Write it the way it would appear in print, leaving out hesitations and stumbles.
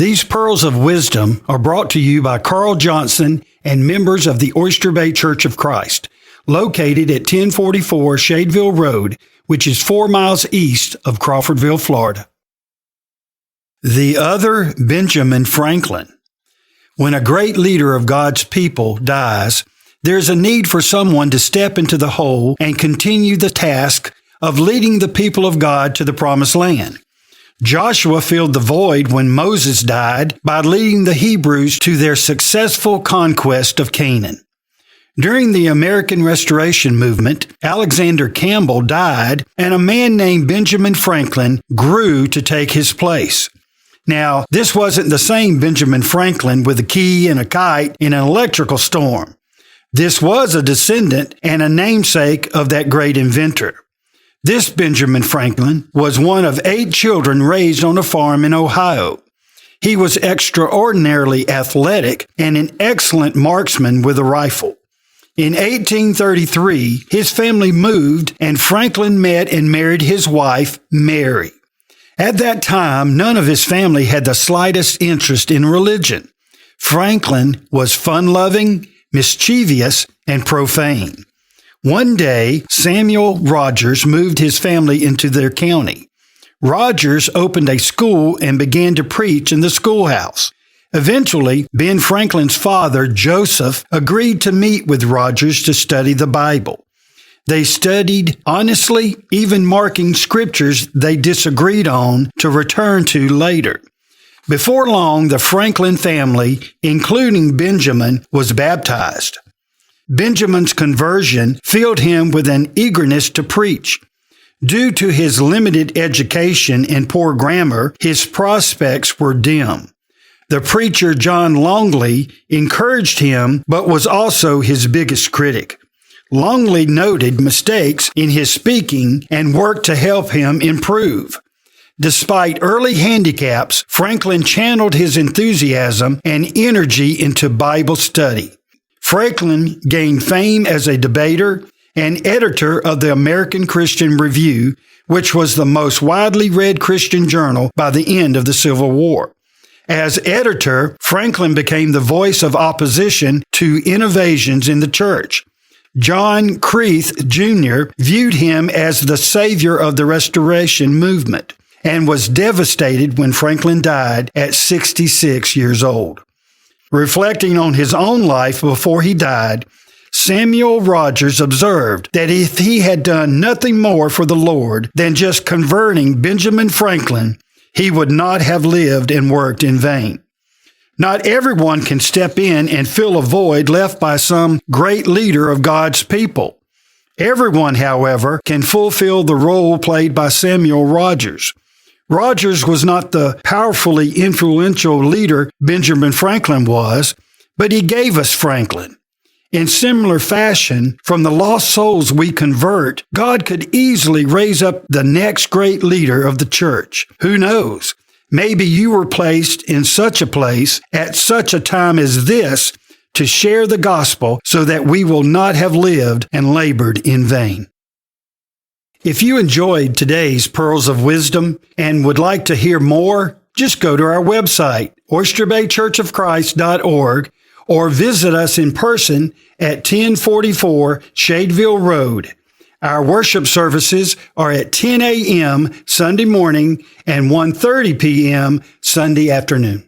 These pearls of wisdom are brought to you by Carl Johnson and members of the Oyster Bay Church of Christ, located at 1044 Shadeville Road, which is 4 miles east of Crawfordville, Florida. The other Benjamin Franklin. When a great leader of God's people dies, there's a need for someone to step into the hole and continue the task of leading the people of God to the promised land. Joshua filled the void when Moses died by leading the Hebrews to their successful conquest of Canaan. During the American Restoration Movement, Alexander Campbell died, and a man named Benjamin Franklin grew to take his place. Now, this wasn't the same Benjamin Franklin with a key and a kite in an electrical storm. This was a descendant and a namesake of that great inventor. This Benjamin Franklin was one of 8 children raised on a farm in Ohio. He was extraordinarily athletic and an excellent marksman with a rifle. In 1833, his family moved and Franklin met and married his wife, Mary. At that time, none of his family had the slightest interest in religion. Franklin was fun-loving, mischievous, and profane. One day, Samuel Rogers moved his family into their county. Rogers opened a school and began to preach in the schoolhouse. Eventually, Ben Franklin's father, Joseph, agreed to meet with Rogers to study the Bible. They studied honestly, even marking scriptures they disagreed on to return to later. Before long, the Franklin family, including Benjamin, was baptized. Benjamin's conversion filled him with an eagerness to preach. Due to his limited education and poor grammar, his prospects were dim. The preacher John Longley encouraged him, but was also his biggest critic. Longley noted mistakes in his speaking and worked to help him improve. Despite early handicaps, Franklin channeled his enthusiasm and energy into Bible study. Franklin gained fame as a debater and editor of the American Christian Review, which was the most widely read Christian journal by the end of the Civil War. As editor, Franklin became the voice of opposition to innovations in the church. John Creeth Jr. viewed him as the savior of the Restoration movement and was devastated when Franklin died at 66 years old. Reflecting on his own life before he died, Samuel Rogers observed that if he had done nothing more for the Lord than just converting Benjamin Franklin, he would not have lived and worked in vain. Not everyone can step in and fill a void left by some great leader of God's people. Everyone, however, can fulfill the role played by Samuel Rogers. Rogers was not the powerfully influential leader Benjamin Franklin was, but he gave us Franklin. In similar fashion, from the lost souls we convert, God could easily raise up the next great leader of the church. Who knows? Maybe you were placed in such a place at such a time as this to share the gospel so that we will not have lived and labored in vain. If you enjoyed today's Pearls of Wisdom and would like to hear more, just go to our website, oysterbaychurchofchrist.org, or visit us in person at 1044 Shadeville Road. Our worship services are at 10 a.m. Sunday morning and 1:30 p.m. Sunday afternoon.